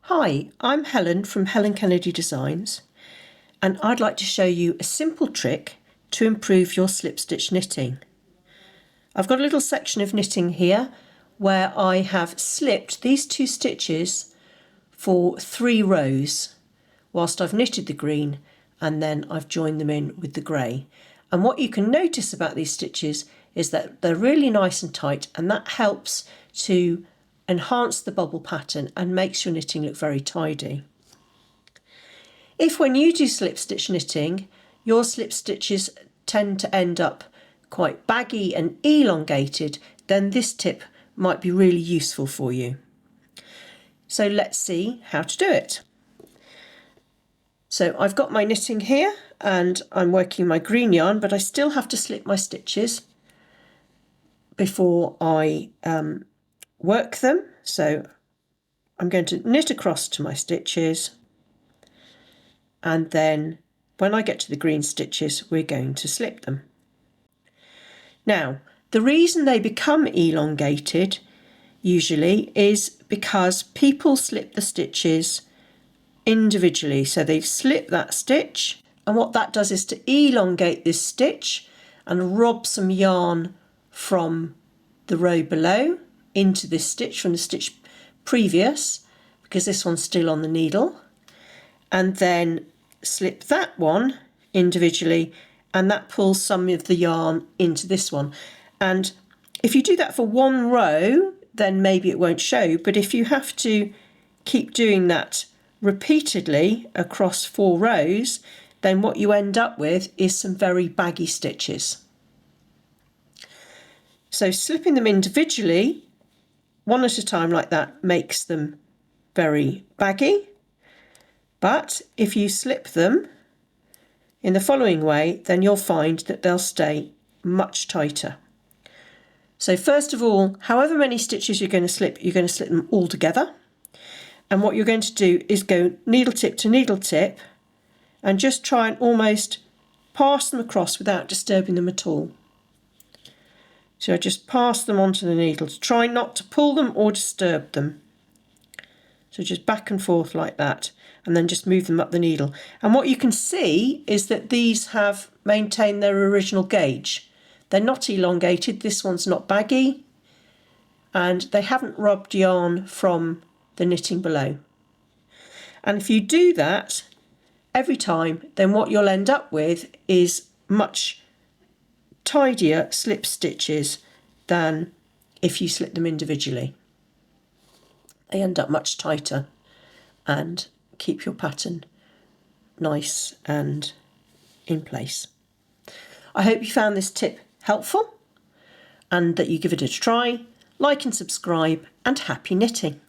Hi, I'm Helen from Helen Kennedy Designs, and I'd like to show you a simple trick to improve your slip stitch knitting. I've got a little section of knitting here where I have slipped these two stitches for 3 rows whilst I've knitted the green, and then I've joined them in with the grey. And what you can notice about these stitches is that they're really nice and tight, and that helps to enhance the bubble pattern and makes your knitting look very tidy. If when you do slip stitch knitting, your slip stitches tend to end up quite baggy and elongated, then this tip might be really useful for you. So let's see how to do it. So I've got my knitting here and I'm working my green yarn, but I still have to slip my stitches before I work them. So I'm going to knit across to my stitches, and then when I get to the green stitches we're going to slip them. Now the reason they become elongated usually is because people slip the stitches individually. So they've slipped that stitch, and what that does is to elongate this stitch and rob some yarn from the row below into this stitch from the stitch previous, because this one's still on the needle, and then slip that one individually, and that pulls some of the yarn into this one. And if you do that for one row, then maybe it won't show, but if you have to keep doing that repeatedly across 4 rows, then what you end up with is some very baggy stitches. So slipping them individually, one at a time like that, makes them very baggy. But if you slip them in the following way, then you'll find that they'll stay much tighter. So first of all, however many stitches you're going to slip them all together. And what you're going to do is go needle tip to needle tip and just try and almost pass them across without disturbing them at all. So I just pass them onto the needle to try not to pull them or disturb them. So just back and forth like that, and then just move them up the needle. And what you can see is that these have maintained their original gauge. They're not elongated, this one's not baggy, and they haven't rubbed yarn from the knitting below. And if you do that every time, then what you'll end up with is much tidier slip stitches than if you slip them individually. They end up much tighter and keep your pattern nice and in place. I hope you found this tip helpful and that you give it a try. Like and subscribe, and happy knitting.